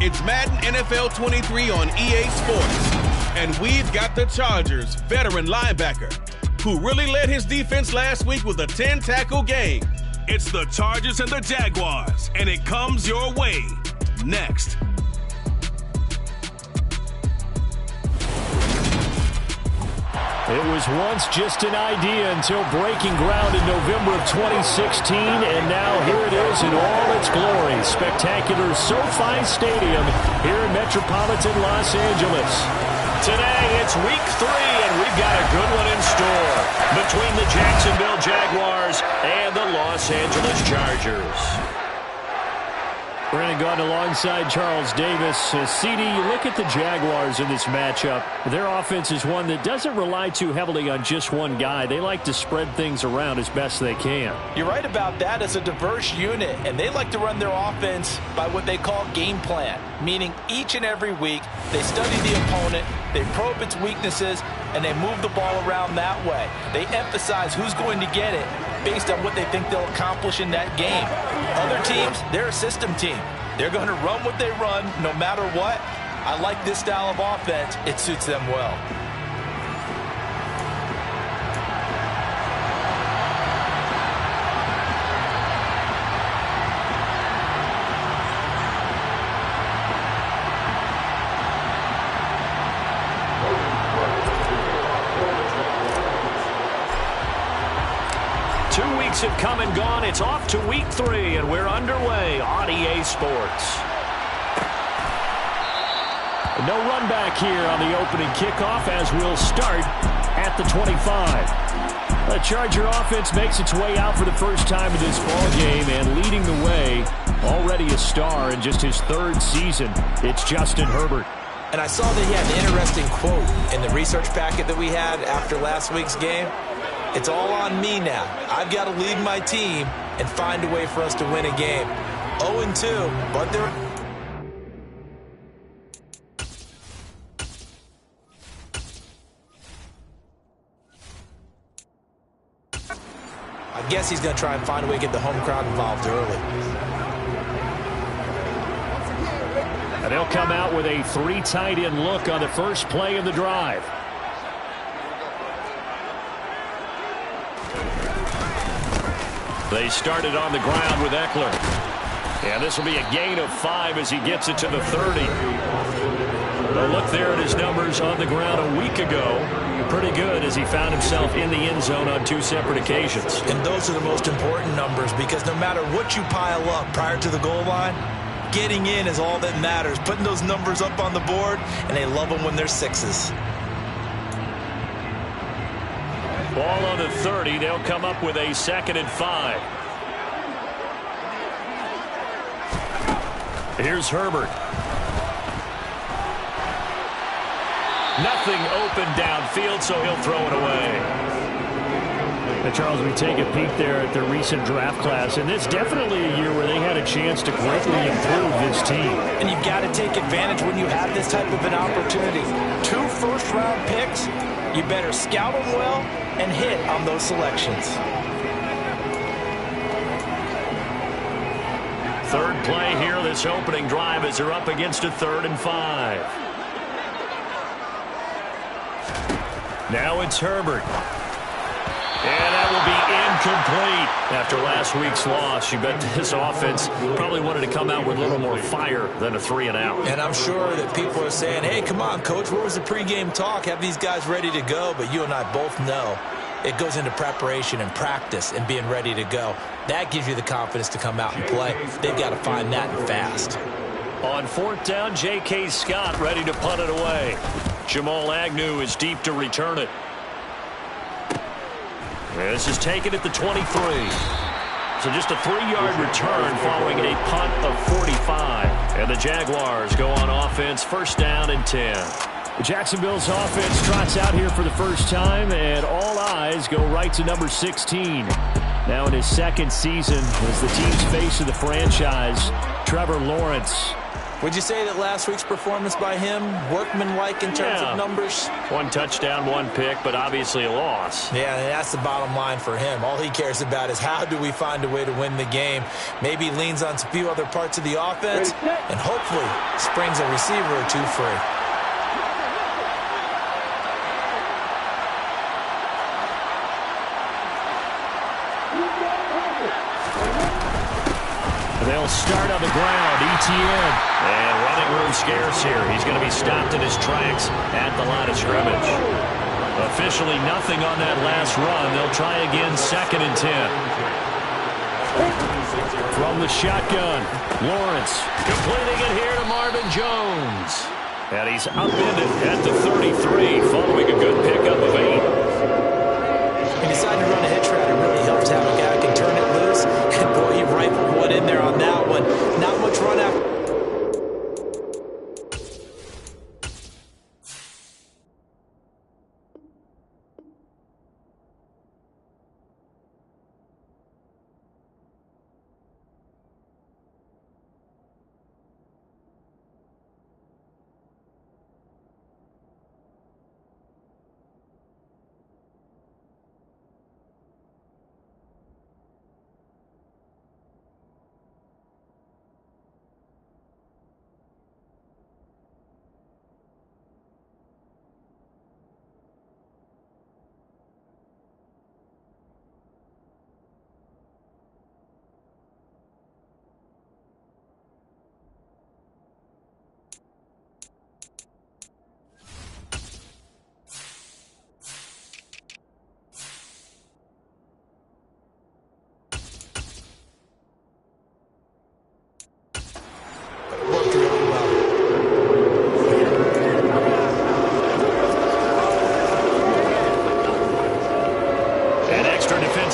It's Madden NFL 23 on EA Sports. And we've got the Chargers veteran linebacker who really led his defense last week with a 10-tackle game. It's the Chargers and the Jaguars, and it comes your way next. It was once just an idea until breaking ground in November of 2016, and now here it is in all its glory. Spectacular SoFi Stadium here in metropolitan Los Angeles. Today, it's week 3, and we've got a good one in store between the Jacksonville Jaguars and the Los Angeles Chargers. Brandon Gaudin alongside Charles Davis. CD, you look at the Jaguars in this matchup. Their offense is one that doesn't rely too heavily on just one guy. They like to spread things around as best they can. You're right about that. It's a diverse unit, and they like to run their offense by what they call game plan, meaning each and every week they study the opponent, they probe its weaknesses, and they move the ball around that way. They emphasize who's going to get it based on what they think they'll accomplish in that game. Other teams, they're a system team. They're going to run what they run no matter what. I like this style of offense. It suits them well. Have come and gone. It's off to week 3, and we're underway on EA Sports. No run back here on the opening kickoff as we'll start at the 25. The Charger offense makes its way out for the first time in this ball game, and leading the way, already a star in just his 3rd season, it's Justin Herbert. And I saw that he had an interesting quote in the research packet that we had after last week's game. It's all on me now. I've got to lead my team and find a way for us to win a game. 0-2, but they're... I guess he's going to try and find a way to get the home crowd involved early. And they'll come out with a 3 tight end look on the first play of the drive. They started on the ground with Eckler. And this will be a gain of 5 as he gets it to the 30. But look there at his numbers on the ground a week ago. Pretty good as he found himself in the end zone on 2 separate occasions. And those are the most important numbers because no matter what you pile up prior to the goal line, getting in is all that matters. Putting those numbers up on the board, and they love them when they're 6s. Ball on the 30. They'll come up with a 2nd and 5. Here's Herbert. Nothing open downfield, so he'll throw it away. Now, Charles, we take a peek there at the recent draft class, and it's definitely a year where they had a chance to greatly improve this team. And you've got to take advantage when you have this type of an opportunity. 2 first-round picks. You better scout them well and hit on those selections. 3rd play here, this opening drive, as they're up against a 3rd and 5. Now it's Herbert. And that will be incomplete. After last week's loss, you bet this offense probably wanted to come out with a little more fire than a 3 and out. And I'm sure that people are saying, hey, come on, Coach, where was the pregame talk? Have these guys ready to go? But you and I both know it goes into preparation and practice and being ready to go. That gives you the confidence to come out and play. They've got to find that and fast. On 4th down, J.K. Scott ready to punt it away. Jamal Agnew is deep to return it. This is taken at the 23. So just a 3-yard return following a punt of 45. And the Jaguars go on offense, 1st down and 10. Jacksonville's offense trots out here for the first time, and all eyes go right to number 16. Now in his 2nd season as the team's face of the franchise, Trevor Lawrence. Would you say that last week's performance by him, workmanlike in terms of numbers? 1 touchdown, 1 pick, but obviously a loss. Yeah, that's the bottom line for him. All he cares about is how do we find a way to win the game. Maybe leans on a few other parts of the offense, and hopefully springs a receiver or two free. They'll start on the ground. ETN. And running room scarce here. He's going to be stopped in his tracks at the line of scrimmage. Officially nothing on that last run. They'll try again 2nd and 10. From the shotgun, Lawrence completing it here to Marvin Jones. And he's upended at the 33 following a good pickup of 8. He decided to run a hitch route. It really helps have a guy who can turn it loose. And boy, he rifled one in there on that one. Not much run after.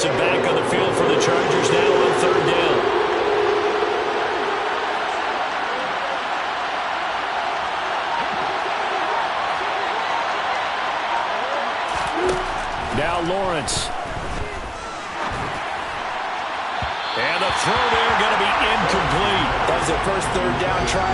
Back on the field for the Chargers now on 3rd down. Now Lawrence. And the throw there going to be incomplete. That was their first 3rd down try.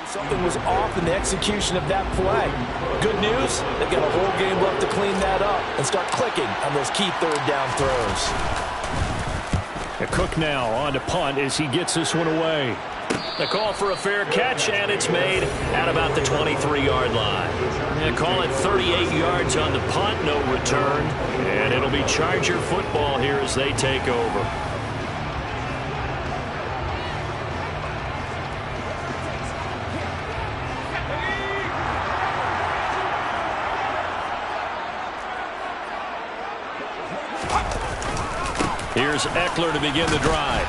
Something was off in the execution of that play. Good news, they've got a whole game left to clean that up and start clicking on those key 3rd down throws. Cook now on to punt as he gets this one away. The call for a fair catch, and it's made at about the 23-yard line. And call it 38 yards on the punt, no return. And it'll be Charger football here as they take over. Here's Eckler to begin the drive.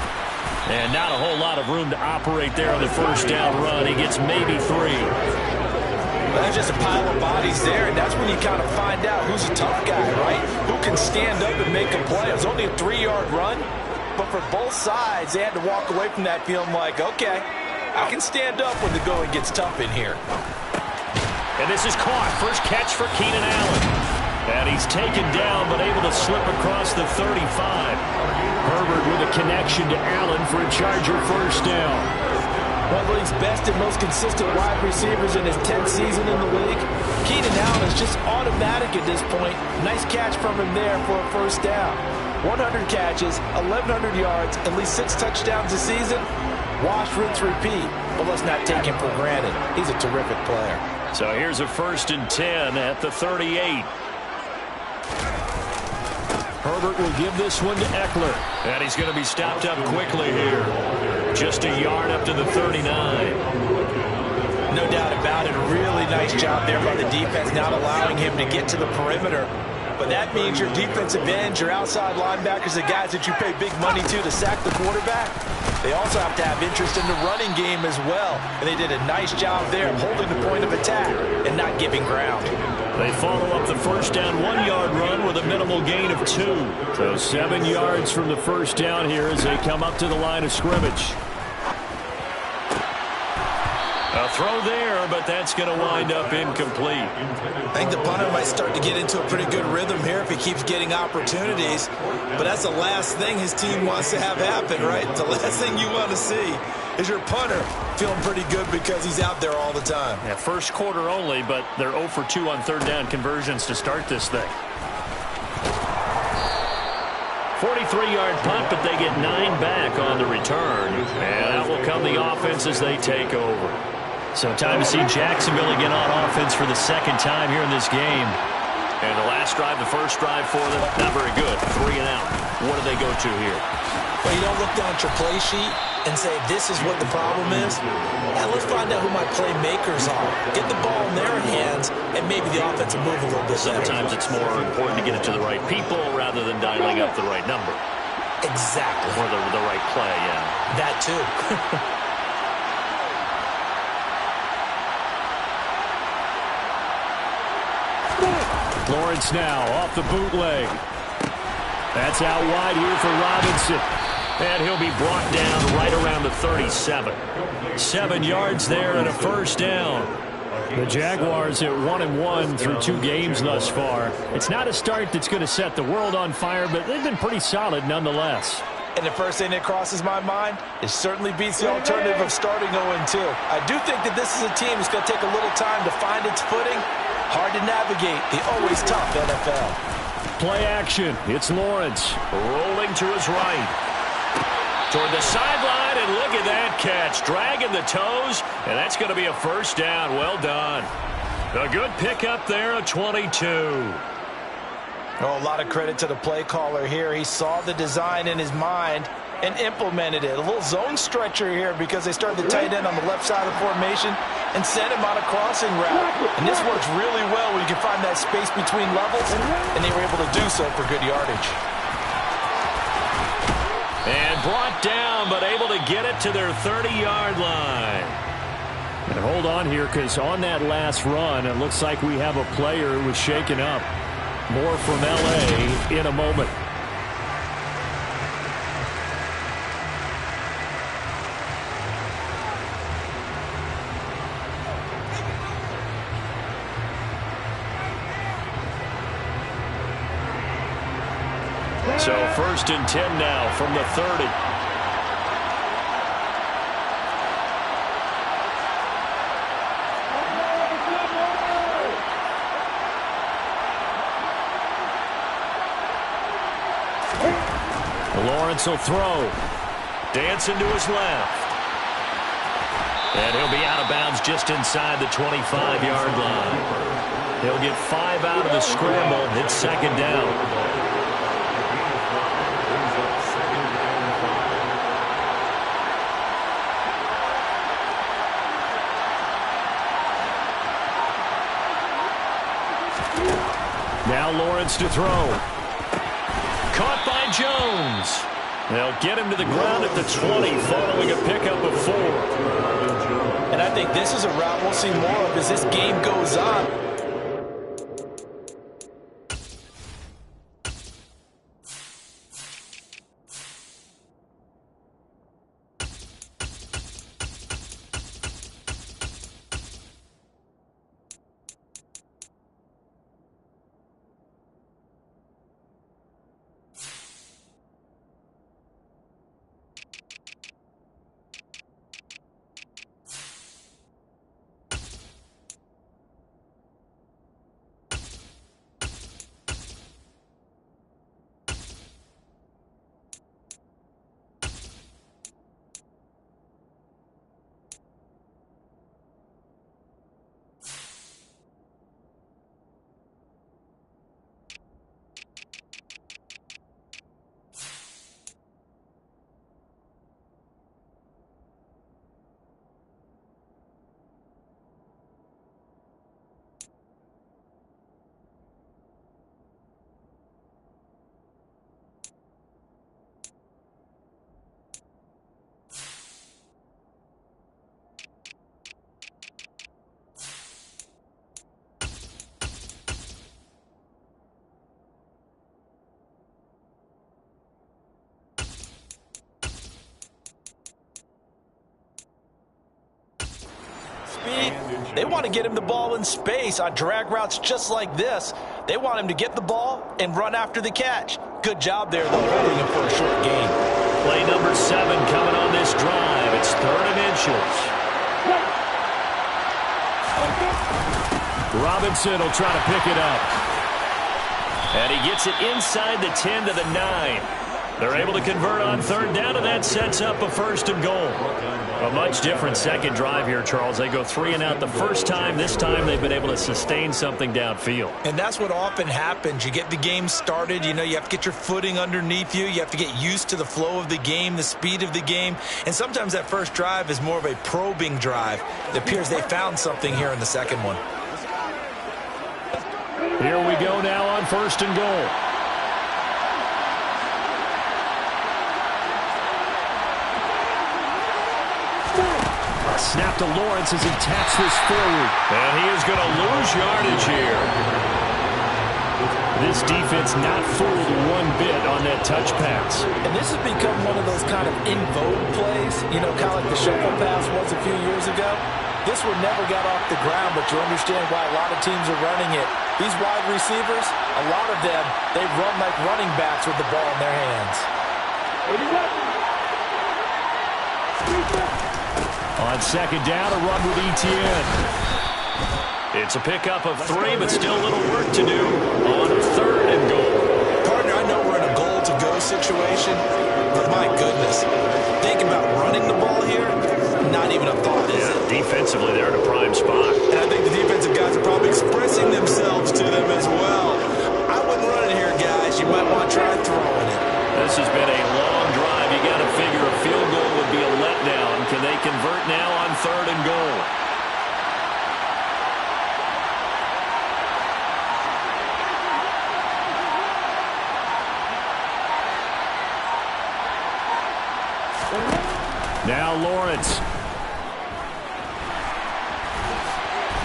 And not a whole lot of room to operate there on the first down run. He gets maybe 3. Well, there's just a pile of bodies there, and that's when you kind of find out who's a tough guy, right? Who can stand up and make a play. It was only a 3-yard run, but for both sides, they had to walk away from that feeling like, okay, I can stand up when the going gets tough in here. And this is caught. First catch for Keenan Allen. And he's taken down, but able to slip across the 35. Herbert with a connection to Allen for a Charger first down. One of the league's best and most consistent wide receivers in his 10th season in the league. Keenan Allen is just automatic at this point. Nice catch from him there for a first down. 100 catches, 1,100 yards, at least 6 touchdowns this season. Wash, rinse, repeat. But let's not take him for granted. He's a terrific player. So here's a 1st and 10 at the 38. Herbert will give this one to Eckler. And he's going to be stopped up quickly here. Just a yard up to the 39. No doubt about it. A really nice job there by the defense, not allowing him to get to the perimeter. But that means your defensive ends, your outside linebackers, the guys that you pay big money to sack the quarterback, they also have to have interest in the running game as well. And they did a nice job there of holding the point of attack and not giving ground. They follow up the first down 1-yard run with a minimal gain of 2. So 7 yards from the first down here as they come up to the line of scrimmage. A throw there, but that's going to wind up incomplete. I think the punter might start to get into a pretty good rhythm here if he keeps getting opportunities. But that's the last thing his team wants to have happen, right? The last thing you want to see is your punter feeling pretty good because he's out there all the time. Yeah, first quarter only, but they're 0 for 2 on third down conversions to start this thing. 43-yard punt, but they get 9 back on the return. And that will come the offense as they take over. So time to see Jacksonville again on offense for the second time here in this game. And the last drive, the first drive for them, not very good. 3 and out. What do they go to here? Well, you don't look down at your play sheet and say, this is what the problem is. Yeah, let's find out who my playmakers are. Get the ball in their hands, and maybe the offense will move a little bit better. Sometimes it's more important to get it to the right people rather than dialing up the right number. Exactly. Or the right play, yeah. That too. Lawrence now off the bootleg. That's out wide here for Robinson. And he'll be brought down right around the 37. 7 yards there and a first down. The Jaguars at 1-1 through 2 games thus far. It's not a start that's going to set the world on fire, but they've been pretty solid nonetheless. And the first thing that crosses my mind, it certainly beats the alternative of starting 0-2. I do think that this is a team that's going to take a little time to find its footing. Hard to navigate the always tough NFL. Play action. It's Lawrence rolling to his right. Toward the sideline, and look at that catch. Dragging the toes, and that's going to be a first down. Well done. A good pickup there, a 22. Oh, a lot of credit to the play caller here. He saw the design in his mind and implemented it. A little zone stretcher here because they started the tight end on the left side of the formation and sent him on a crossing route. And this works really well when you can find that space between levels, and they were able to do so for good yardage. And brought down, but able to get it to their 30-yard line. And hold on here, because on that last run, it looks like we have a player who was shaken up. More from L.A. in a moment. So 1st and 10 now from the 30. Lawrence will throw. Dancing to his left. And he'll be out of bounds just inside the 25-yard line. He'll get 5 out of the scramble. It's 2nd down. Now Lawrence to throw. Caught by Jones. They'll get him to the ground at the 20 following a pickup of 4. And I think this is a route we'll see more of as this game goes on. speed, they want to get him the ball in space on drag routes just like this. They want him to get the ball and run after the catch. Good job there, though, holding him for a short gain. Play number 7 coming on this drive. It's 3rd and inches. Robinson will try to pick it up. And he gets it inside the 10 to the 9. They're able to convert on 3rd down, and that sets up a 1st and goal. A much different second drive here, Charles. They go 3 and out the first time. This time they've been able to sustain something downfield. And that's what often happens. You get the game started. You know, you have to get your footing underneath you. You have to get used to the flow of the game, the speed of the game. And sometimes that first drive is more of a probing drive. It appears they found something here in the second one. Here we go now on 1st and goal. Snap to Lawrence as he taps this forward. And he is going to lose yardage here. This defense not fooled one bit on that touch pass. And this has become one of those kind of in vogue plays, you know, kind of like the shuffle pass was a few years ago. This one never got off the ground, but you understand why a lot of teams are running it. These wide receivers, a lot of them, they run like running backs with the ball in their hands. On 2nd down, a run with Etienne. It's a pickup of 3, but still a little work to do on 3rd and goal. Partner, I know we're in a goal-to-go situation, but my goodness, think about running the ball here, not even a thought, is it? Defensively, they're in a prime spot. And I think the defensive guys are probably expressing themselves to them as well. I wouldn't run it here, guys. You might want to try throwing it. This has been a long drive. You got to figure a field goal would be a letdown. Can they convert now on 3rd and goal? Now Lawrence.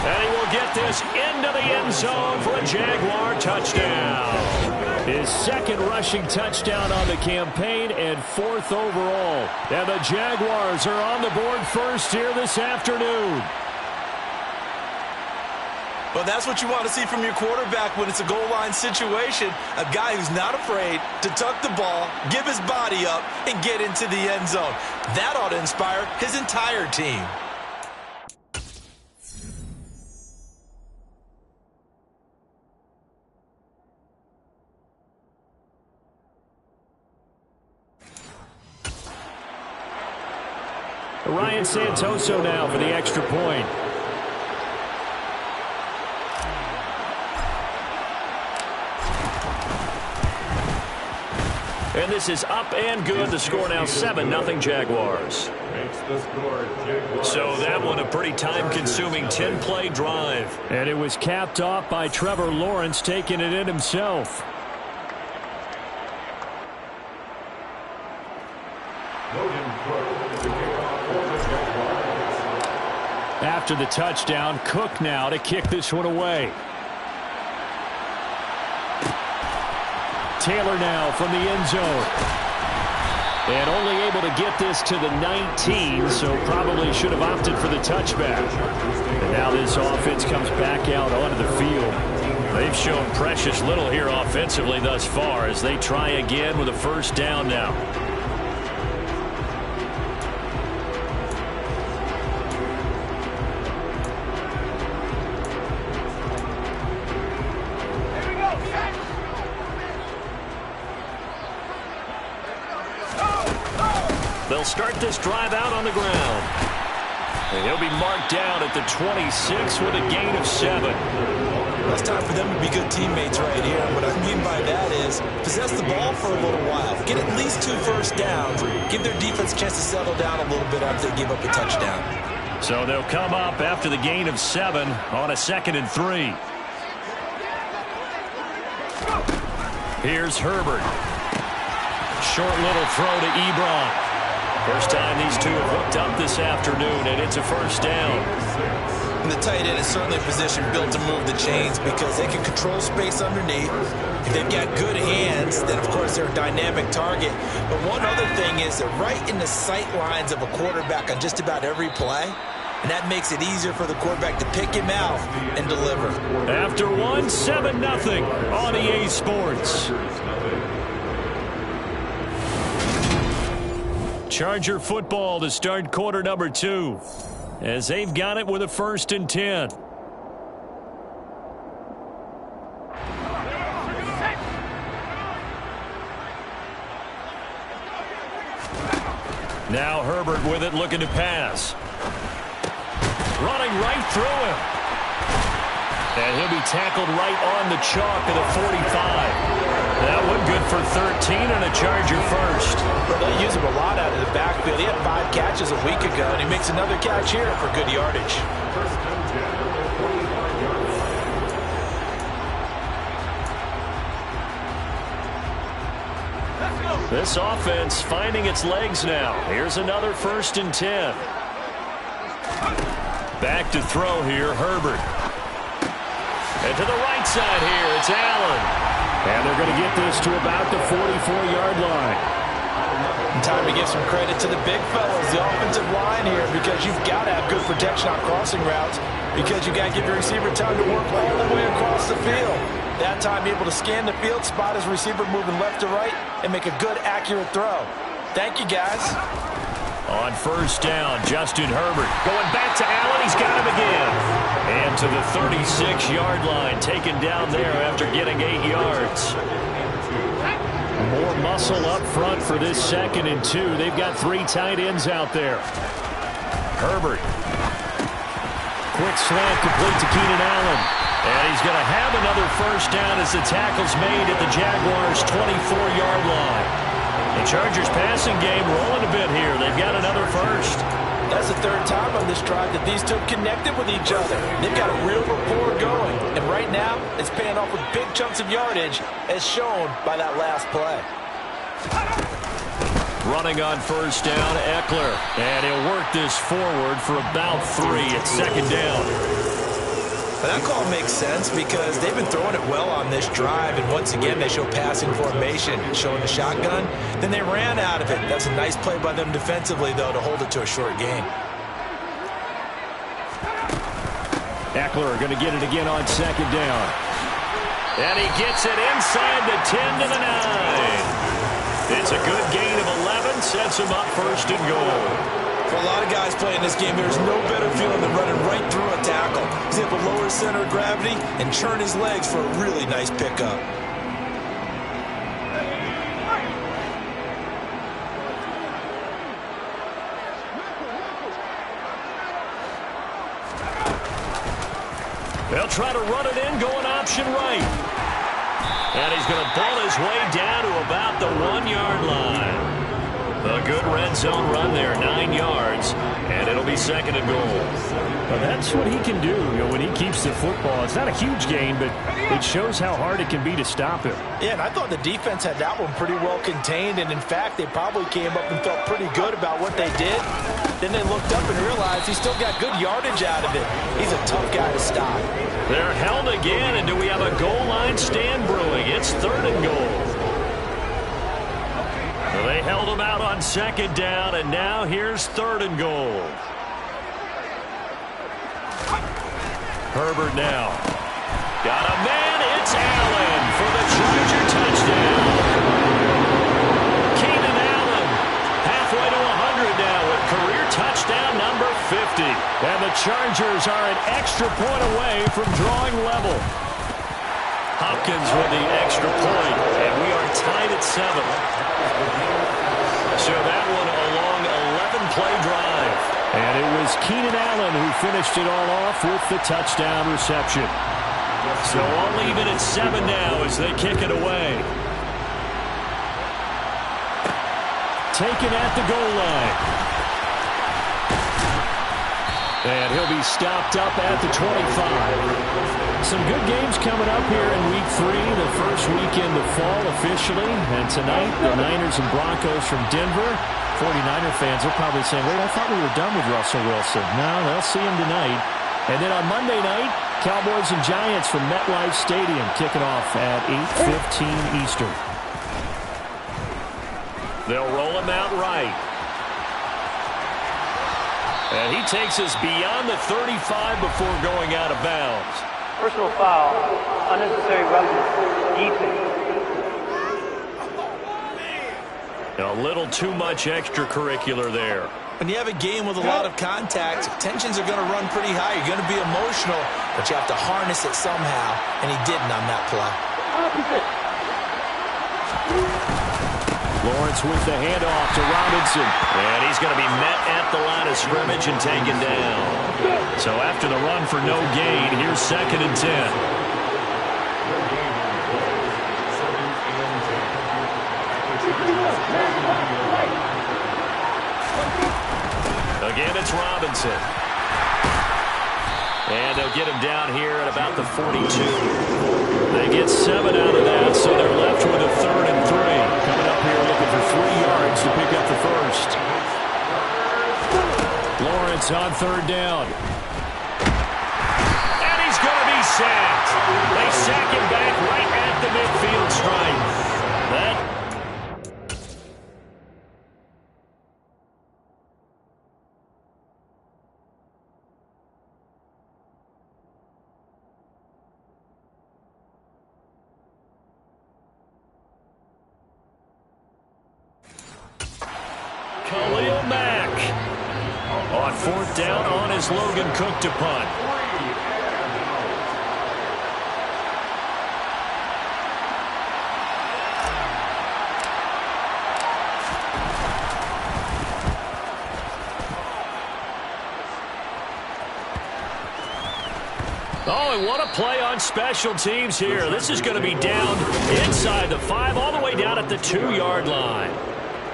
And he will get this into the end zone for a Jaguar touchdown. His 2nd rushing touchdown on the campaign and 4th overall. And the Jaguars are on the board first here this afternoon. Well, that's what you want to see from your quarterback when it's a goal line situation. A guy who's not afraid to tuck the ball, give his body up, and get into the end zone. That ought to inspire his entire team. Ryan Santoso now for the extra point. And this is up and good. The score now 7-0 Jaguars. So that one a pretty time-consuming 10-play drive. And it was capped off by Trevor Lawrence taking it in himself. After the touchdown, Cook now to kick this one away. Taylor now from the end zone. And only able to get this to the 19, so probably should have opted for the touchback. And now this offense comes back out onto the field. They've shown precious little here offensively thus far as they try again with a 1st down now. They'll start this drive out on the ground. And he'll be marked down at the 26 with a gain of 7. Well, it's time for them to be good teammates right here. What I mean by that is possess the ball for a little while. Get at least 2 first downs. Give their defense a chance to settle down a little bit after they give up a touchdown. So they'll come up after the gain of 7 on a 2nd and 3. Here's Herbert. Short little throw to Ebron. First time these two have hooked up this afternoon, and it's a 1st down. And the tight end is certainly a position built to move the chains because they can control space underneath. If they've got good hands, then, of course, they're a dynamic target. But one other thing is they're right in the sight lines of a quarterback on just about every play. and that makes it easier for the quarterback to pick him out and deliver. After one, 7-0 on EA Sports. Charger football to start quarter number 2, as they've got it with a 1st and 10. Now Herbert with it, looking to pass. Running right through him. And he'll be tackled right on the chalk of the 45. That one good for 13 and a Charger first. Well, they use him a lot out of the backfield. He had 5 catches a week ago, and he makes another catch here for good yardage. This offense finding its legs now. Here's another 1st and 10. Back to throw here, Herbert. And to the right side here, it's Allen. And they're going to get this to about the 44-yard line. Time to give some credit to the big fellas, the offensive line here, because you've got to have good protection on crossing routes, because you've got to give your receiver time to work all the way across the field. That time able to scan the field, spot his receiver moving left to right, and make a good, accurate throw. Thank you, guys. On 1st down, Justin Herbert going back to Allen. He's got him again. And to the 36-yard line, taken down there after getting 8 yards. More muscle up front for this 2nd and 2. They've got 3 tight ends out there. Herbert. Quick slant complete to Keenan Allen. And he's going to have another 1st down as the tackle's made at the Jaguars' 24-yard line. The Chargers passing game rolling a bit here. They've got another 1st. That's the 3rd time on this drive that these two have connected with each other. They've got a real rapport going. And right now, it's paying off with big chunks of yardage, as shown by that last play. Running on 1st down, Eckler. And he'll work this forward for about 3 at 2nd down. But that call makes sense because they've been throwing it well on this drive, and once again they show passing formation, showing the shotgun. Then they ran out of it. That's a nice play by them defensively, though, to hold it to a short gain. Eckler going to get it again on 2nd down. And he gets it inside the 10 to the 9. It's a good gain of 11, sets him up 1st and goal. For a lot of guys playing this game, there's no better feeling than running right through a tackle. He's able to lower his center of gravity and churn his legs for a really nice pickup. They'll try to run it in, going option right. And he's going to ball his way down to about the 1-yard line. A good red zone run there, 9 yards, and it'll be 2nd and goal. Well, that's what he can do, when he keeps the football. It's not a huge gain, but it shows how hard it can be to stop him. Yeah, and I thought the defense had that one pretty well contained, and in fact, they probably came up and felt pretty good about what they did. Then they looked up and realized he still got good yardage out of it. He's a tough guy to stop. They're held again, and do we have a goal line stand brewing? It's 3rd and goal. They held him out on 2nd down, and now here's 3rd and goal. Herbert now. Got a man, it's Allen for the Charger touchdown. Keenan Allen halfway to 100 now with career touchdown number 50. And the Chargers are an extra point away from drawing level. Hopkins with the extra point, and we are tied at 7. So that one a long 11-play drive. And it was Keenan Allen who finished it all off with the touchdown reception. So I'll leave it at 7 now as they kick it away. Taken at the goal line. And he'll be stopped up at the 25. Some good games coming up here in Week 3, the first weekend of fall officially. And tonight, the Niners and Broncos from Denver. 49er fans are probably saying, wait, I thought we were done with Russell Wilson. No, they'll see him tonight. And then on Monday night, Cowboys and Giants from MetLife Stadium kicking off at 8:15 Eastern. They'll roll him out right. And he takes us beyond the 35 before going out of bounds. Personal foul, unnecessary roughness, defense. A little too much extracurricular there. When you have a game with a lot of contact, tensions are going to run pretty high. You're going to be emotional, but you have to harness it somehow, and he didn't on that play. Lawrence with the handoff to Robinson. And he's going to be met at the line of scrimmage and taken down. So after the run for no gain, here's 2nd and 10. Again, it's Robinson. And they'll get him down here at about the 42. They get 7 out of that, so they're left with a 3rd and 3. Coming up here looking for 3 yards to pick up the first. Lawrence on 3rd down. And he's going to be sacked. They sack him back right at the midfield stripe. That on 4th down on his Logan Cook to punt. Oh, and what a play on special teams here. This is going to be down inside the 5, all the way down at the 2-yard line.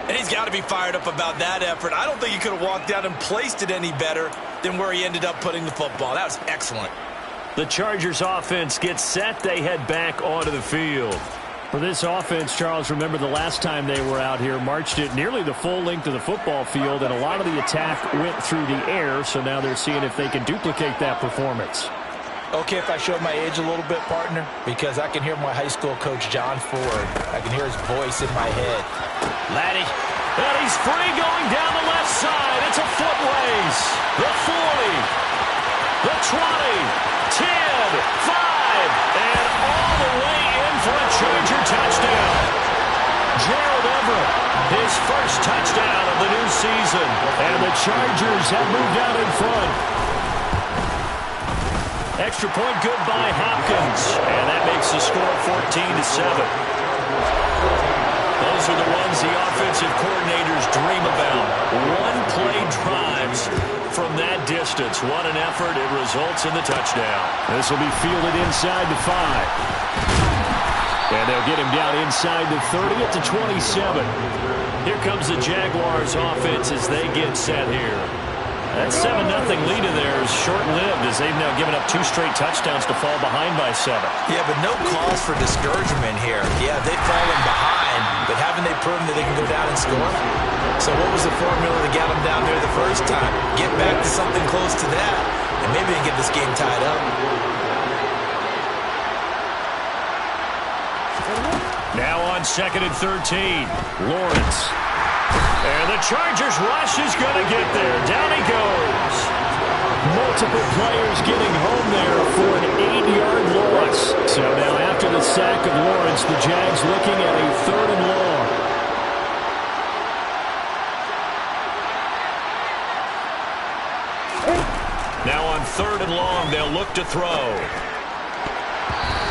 And he's got to be fired up about that effort. I don't think he could have walked out and placed it any better than where he ended up putting the football. That was excellent. The Chargers offense gets set. They head back onto the field. For this offense, Charles, remember the last time they were out here, marched it nearly the full length of the football field, and a lot of the attack went through the air, so now they're seeing if they can duplicate that performance. Okay, if I showed my age a little bit, partner, because I can hear my high school coach, John Ford. I can hear his voice in my head. Laddie. And he's free going down the left side. It's a foot race. The 40. The 20. 10. 5. And all the way in for a Charger touchdown. Gerald Everett, his first touchdown of the new season. And the Chargers have moved out in front. Extra point good by Hopkins. And that makes the score 14-7. Those are the ones the offensive coordinators dream about. One-play drives from that distance. What an effort. It results in the touchdown. This will be fielded inside the 5. And they'll get him down inside the 30 at the 27. Here comes the Jaguars offense as they get set here. That 7-0 lead of theirs short-lived as they've now given up 2 straight touchdowns to fall behind by 7. Yeah, but no cause for discouragement here. Yeah, they've fallen behind, but haven't they proven that they can go down and score? So what was the formula that got them down there the first time? Get back to something close to that, and maybe they can get this game tied up. Now on 2nd and 13, Lawrence. And the Chargers rush is going to get there. Down he goes. Multiple players getting home there for an 8-yard loss. So now after the sack of Lawrence, the Jags looking at a 3rd and long. Now on 3rd and long, they'll look to throw.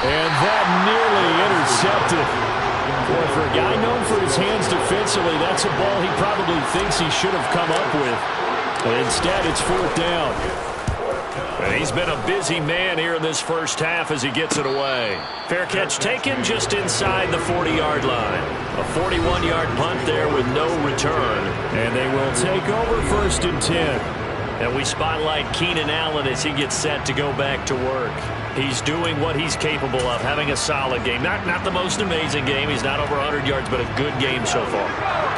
And that nearly intercepted. Boy, for a guy known for his hands defensively, that's a ball he probably thinks he should have come up with. But instead, it's 4th down. And he's been a busy man here in this first half as he gets it away. Fair catch taken just inside the 40-yard line. A 41-yard punt there with no return. And they will take over 1st and 10. And we spotlight Keenan Allen as he gets set to go back to work. He's doing what he's capable of, having a solid game. Not the most amazing game. He's not over 100 yards, but a good game so far.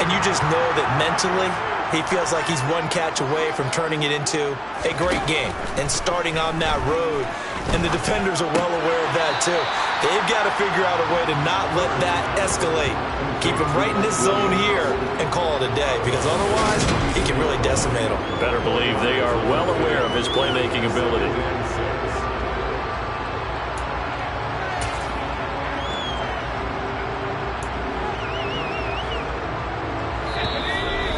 And you just know that mentally, he feels like he's one catch away from turning it into a great game and starting on that road. And the defenders are well aware of that, too. They've got to figure out a way to not let that escalate. Keep him right in this zone here and call it a day, because otherwise, he can really decimate them. Better better believe they are well aware of his playmaking ability.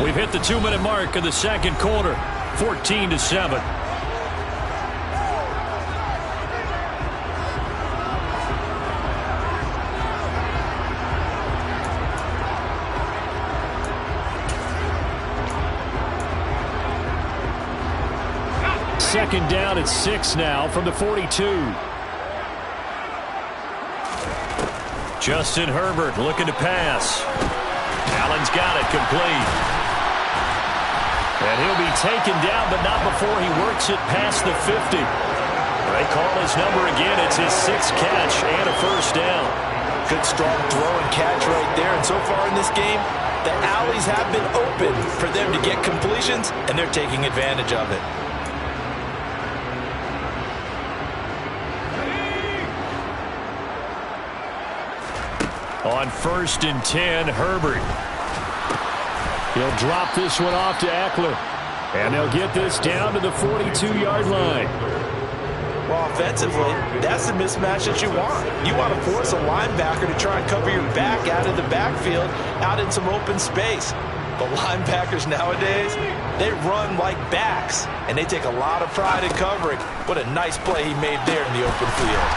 We've hit the 2-minute mark of the second quarter, 14-7. Second down at 6 now from the 42. Justin Herbert looking to pass. Allen's got it complete. And he'll be taken down, but not before he works it past the 50. They call his number again. It's his 6th catch and a first down. Good strong throw and catch right there. And so far in this game, the alleys have been open for them to get completions, and they're taking advantage of it. On 1st and 10, Herbert. He'll drop this one off to Eckler. And they'll get this down to the 42-yard line. Well, offensively, that's the mismatch that you want. You want to force a linebacker to try and cover your back out of the backfield, out in some open space. The linebackers nowadays, they run like backs, and they take a lot of pride in covering. What a nice play he made there in the open field.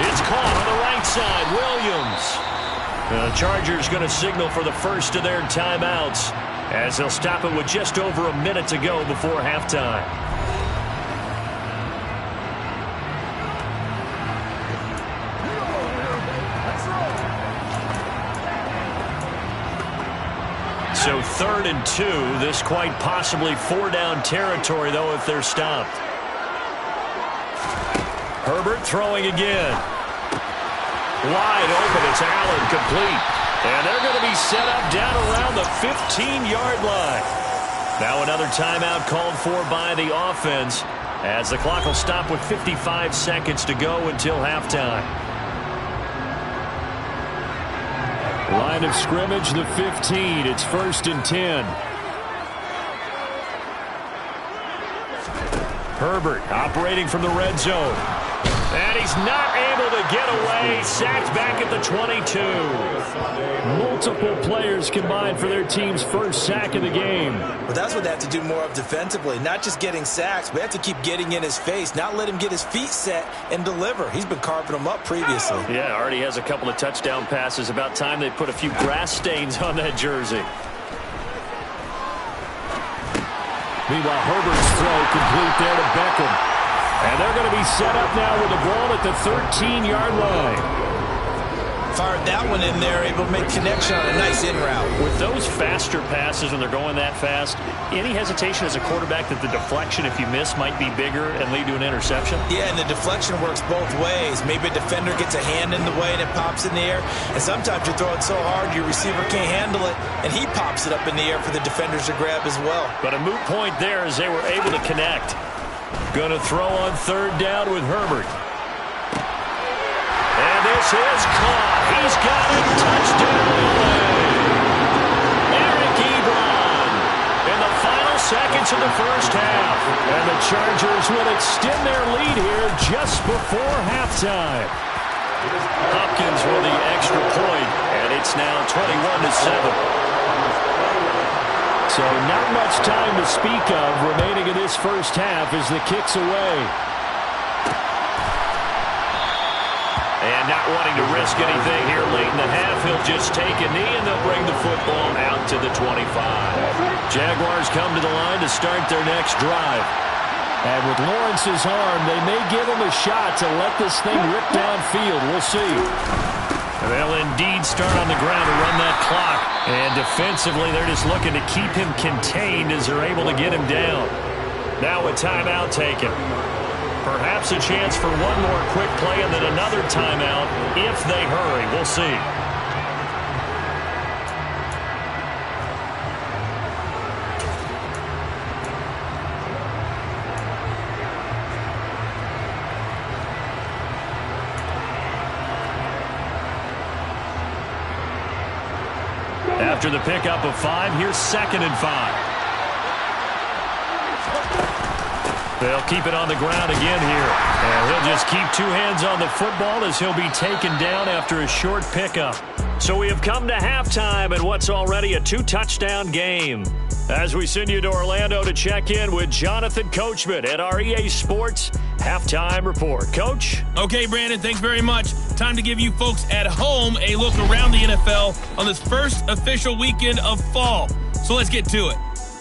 It's caught on the right side. Williams. The Chargers going to signal for the first of their timeouts, as they'll stop it with just over a minute to go before halftime. So 3rd and 2. This quite possibly 4-down territory, though, if they're stopped. Herbert throwing again. Wide open. It's Allen complete. And they're going to be set up down around the 15-yard line. Now another timeout called for by the offense, as the clock will stop with 55 seconds to go until halftime. Line of scrimmage, the 15. It's 1st and 10. Herbert operating from the red zone. And he's not able to get away. Sacked back at the 22. Multiple players combined for their team's first sack of the game. Well, that's what they have to do more of defensively. Not just getting sacks, but they have to keep getting in his face. Not let him get his feet set and deliver. He's been carving them up previously. Yeah, already has a couple of touchdown passes. About time they put a few grass stains on that jersey. Meanwhile, Herbert's throw complete there to Beckham. And they're going to be set up now with the ball at the 13-yard line. Fired that one in there, able to make connection on a nice in route. With those faster passes, when they're going that fast, any hesitation as a quarterback that the deflection, if you miss, might be bigger and lead to an interception? Yeah, and the deflection works both ways. Maybe a defender gets a hand in the way and it pops in the air. And sometimes you throw it so hard your receiver can't handle it, and he pops it up in the air for the defenders to grab as well. But a moot point there as they were able to connect. Going to throw on 3rd down with Herbert. And this is caught. He's got it. Touchdown. Eric Ebron in the final seconds of the first half. And the Chargers will extend their lead here just before halftime. Hopkins with the extra point, and it's now 21-7. So not much time to speak of remaining in this first half as the kick's away. And not wanting to risk anything here late in the half, he'll just take a knee and they'll bring the football out to the 25. Jaguars come to the line to start their next drive. And with Lawrence's arm, they may give him a shot to let this thing rip downfield. We'll see. They'll indeed start on the ground to run that clock. And defensively, they're just looking to keep him contained as they're able to get him down. Now a timeout taken. Perhaps a chance for one more quick play and then another timeout if they hurry. We'll see. After the pickup of 5, here's 2nd and 5. They'll keep it on the ground again here. And he'll just keep two hands on the football as he'll be taken down after a short pickup. So we have come to halftime in what's already a two-touchdown game. As we send you to Orlando to check in with Jonathan Coachman at our EA Sports Halftime Report. Coach? Okay, Brandon, thanks very much. Time to give you folks at home a look around the NFL on this first official weekend of fall. So let's get to it.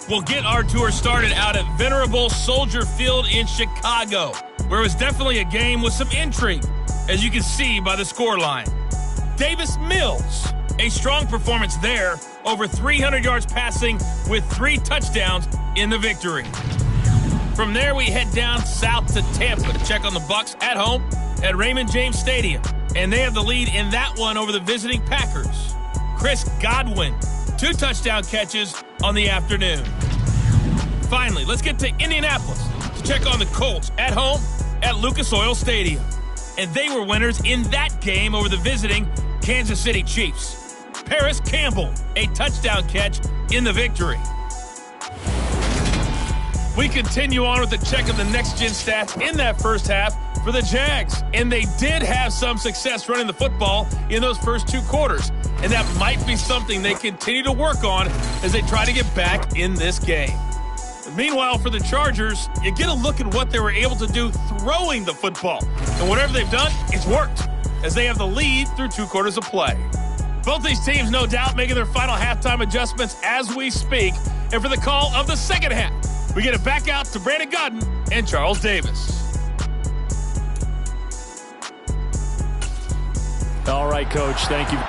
We'll get our tour started out at venerable Soldier Field in Chicago, where it was definitely a game with some intrigue, as you can see by the scoreline. Davis Mills, a strong performance there, over 300 yards passing with 3 touchdowns in the victory. From there, we head down south to Tampa to check on the Bucs at home at Raymond James Stadium, and they have the lead in that one over the visiting Packers. Chris Godwin, 2 touchdown catches on the afternoon. Finally, let's get to Indianapolis to check on the Colts at home at Lucas Oil Stadium. And they were winners in that game over the visiting Kansas City Chiefs. Paris Campbell, a touchdown catch in the victory. We continue on with the check of the next-gen stats in that first half for the Jags. And they did have some success running the football in those first 2 quarters. And that might be something they continue to work on as they try to get back in this game. Meanwhile, for the Chargers, you get a look at what they were able to do throwing the football. And whatever they've done, it's worked, as they have the lead through 2 quarters of play. Both these teams, no doubt, making their final halftime adjustments as we speak. And for the call of the second half, we get it back out to Brandon Godden and Charles Davis. All right, Coach, thank you.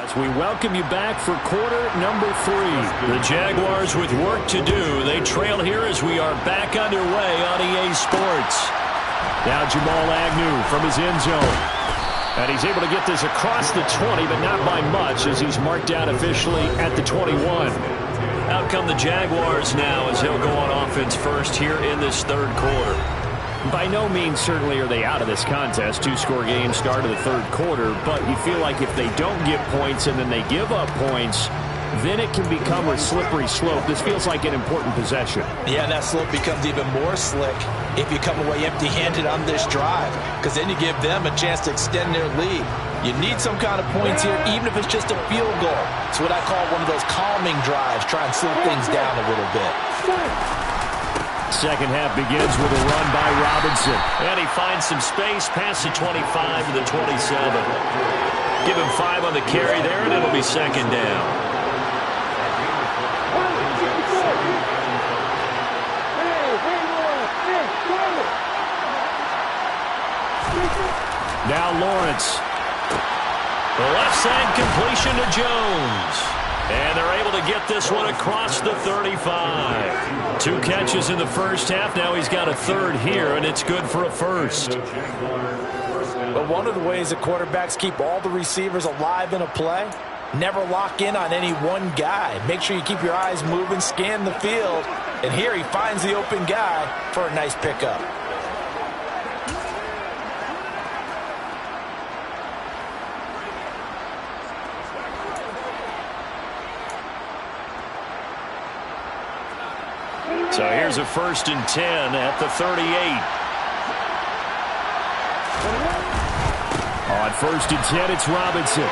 As we welcome you back for quarter number 3. The Jaguars with work to do. They trail here as we are back underway on EA Sports. Now Jamal Agnew from his end zone. And he's able to get this across the 20, but not by much as he's marked down officially at the 21. Out come the Jaguars now as they'll go on offense first here in this third quarter. By no means certainly are they out of this contest. 2-score game start of the third quarter, but you feel like if they don't get points and then they give up points, then it can become a slippery slope. This feels like an important possession. Yeah, that slope becomes even more slick if you come away empty-handed on this drive, because then you give them a chance to extend their lead. You need some kind of points here, even if it's just a field goal. It's what I call one of those calming drives, try and slow things down a little bit. Second half begins with a run by Robinson. And he finds some space past the 25 to the 27. Give him 5 on the carry there, and it'll be second down. Now Lawrence. The left side completion to Jones. And they're able to get this one across the 35. 2 catches in the first half. Now he's got a third here, and it's good for a first. But one of the ways that quarterbacks keep all the receivers alive in a play, never lock in on any one guy. Make sure you keep your eyes moving, scan the field. And here he finds the open guy for a nice pickup. So here's a 1st and 10 at the 38. On 1st and 10, it's Robinson.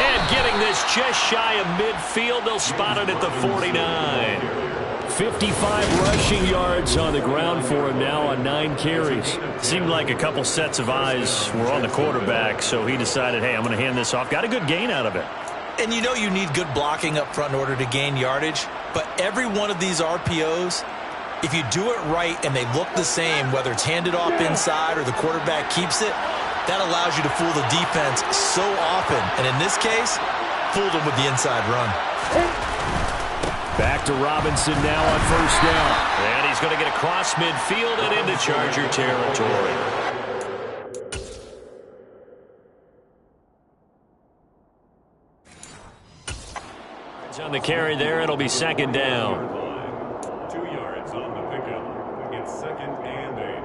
And getting this just shy of midfield, they'll spot it at the 49. 55 rushing yards on the ground for him now on 9 carries. Seemed like a couple sets of eyes were on the quarterback, so he decided, hey, I'm going to hand this off. Got a good gain out of it. And you know you need good blocking up front in order to gain yardage, but every one of these RPOs, if you do it right and they look the same, whether it's handed off inside or the quarterback keeps it, that allows you to fool the defense so often. And in this case, fooled them with the inside run. Back to Robinson now on 1st down. And he's going to get across midfield and into Charger territory. On the carry there, it'll be second down. 2 yards on the pickup. It's 2nd and 8.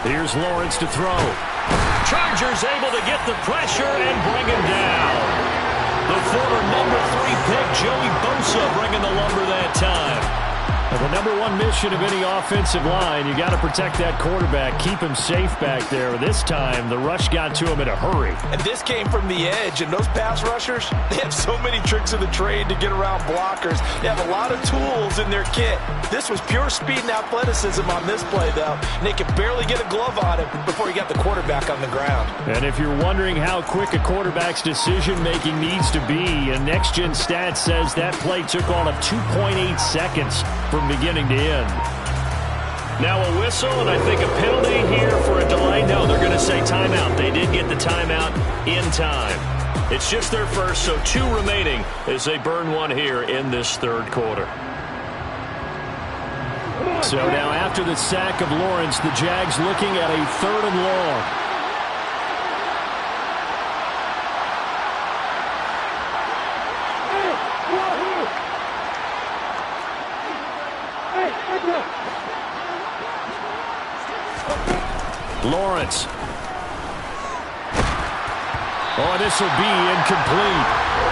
Here's Lawrence to throw. Chargers able to get the pressure and bring him down. The former number 3 pick, Joey Bosa, bringing the lumber that time. Well, the #1 mission of any offensive line, you got to protect that quarterback, keep him safe back there. This time, the rush got to him in a hurry. And this came from the edge, and those pass rushers, they have so many tricks of the trade to get around blockers. They have a lot of tools in their kit. This was pure speed and athleticism on this play, though, and they could barely get a glove on him before he got the quarterback on the ground. And if you're wondering how quick a quarterback's decision-making needs to be, a next-gen stat says that play took all of 2.8 seconds from beginning to end. Now a whistle, and I think a penalty here for a delay. No, they're going to say timeout. They did get the timeout in time. It's just their first, so 2 remaining as they burn 1 here in this third quarter. So now after the sack of Lawrence, the Jags looking at a 3rd and long. Lawrence. Oh, this will be incomplete.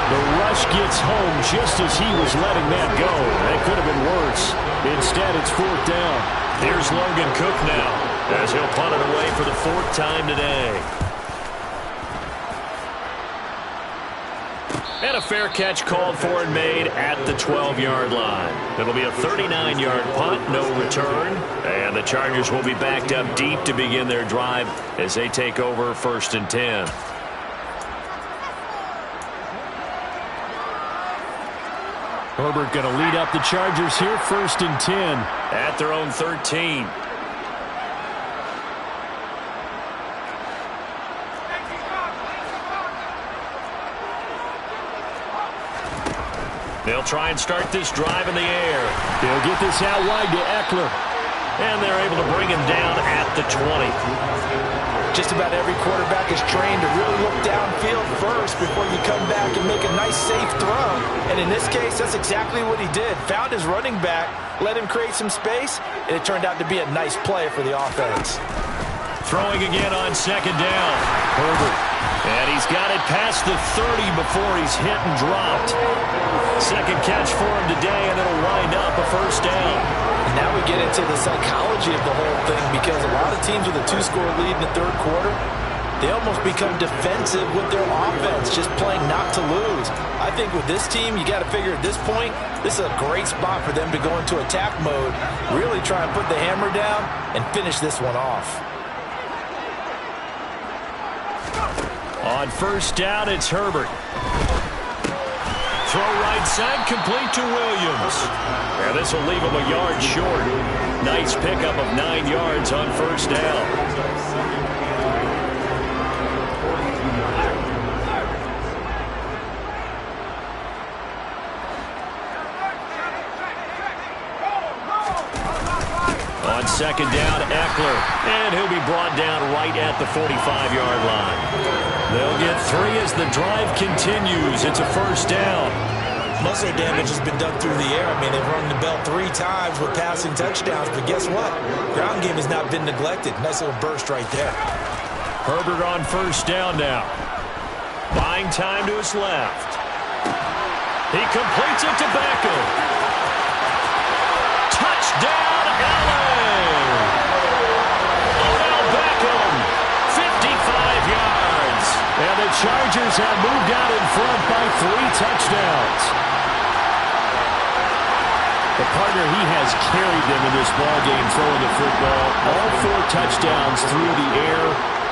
The rush gets home just as he was letting that go. That could have been worse. Instead, it's 4th down. Here's Logan Cook now as he'll punt it away for the 4th time today. And a fair catch called for and made at the 12-yard line. It'll be a 39-yard punt, no return. And the Chargers will be backed up deep to begin their drive as they take over 1st and 10. Herbert going to lead up the Chargers here, 1st and 10. At their own 13. They'll try and start this drive in the air. They'll get this out wide to Eckler. And they're able to bring him down at the 20. Just about every quarterback is trained to really look downfield first before you come back and make a nice, safe throw. And in this case, that's exactly what he did. Found his running back, let him create some space, and it turned out to be a nice play for the offense. Throwing again on 2nd down. Herbert. And he's got it past the 30 before he's hit and dropped. 2nd catch for him today, and it'll wind up a 1st down. And now we get into the psychology of the whole thing, because a lot of teams with a 2-score lead in the 3rd quarter, they almost become defensive with their offense, just playing not to lose. I think with this team, you got to figure at this point, this is a great spot for them to go into attack mode, really try and put the hammer down and finish this one off. On 1st down, it's Herbert. Throw right side, complete to Williams. And this will leave him a yard short. Nice pickup of 9 yards on 1st down. On 2nd down, Eckler. And he'll be brought down right at the 45-yard line. They'll get 3 as the drive continues. It's a 1st down. Most of their damage has been done through the air. I mean, they've rung the bell 3 times with passing touchdowns, but guess what? Ground game has not been neglected. Nice little burst right there. Herbert on 1st down now. Buying time to his left. He completes it to Beckham. Touchdown, LA! Odell Beckham, 55 yards. And the Chargers have moved out in front by 3 touchdowns. The partner, he has carried them in this ballgame throwing the football. All 4 touchdowns through the air,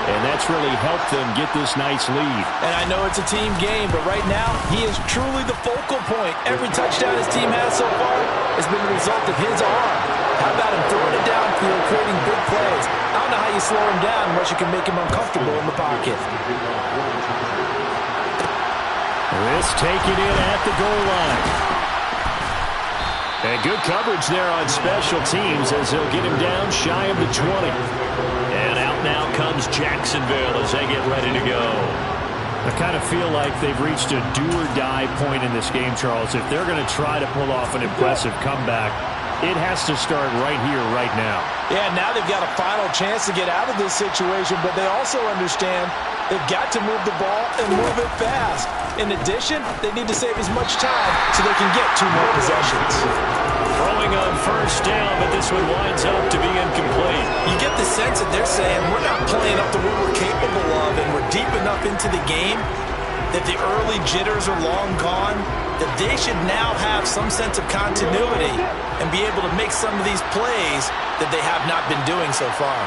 and that's really helped them get this nice lead. And I know it's a team game, but right now, he is truly the focal point. Every touchdown his team has so far has been the result of his arm. How about him throwing it downfield, creating big plays? I don't know how you slow him down unless you can make him uncomfortable in the pocket. This taken in at the goal line. And good coverage there on special teams as they'll get him down shy of the 20. And out now comes Jacksonville as they get ready to go. I kind of feel like they've reached a do-or-die point in this game, Charles. If they're going to try to pull off an impressive comeback, it has to start right here, right now. Yeah, now they've got a final chance to get out of this situation, but they also understand they've got to move the ball and move it fast. In addition, they need to save as much time so they can get 2 more possessions. Throwing on 1st down, but this one winds up to be incomplete. You get the sense that they're saying we're not playing up to what we're capable of, and we're deep enough into the game that the early jitters are long gone, that they should now have some sense of continuity and be able to make some of these plays that they have not been doing so far.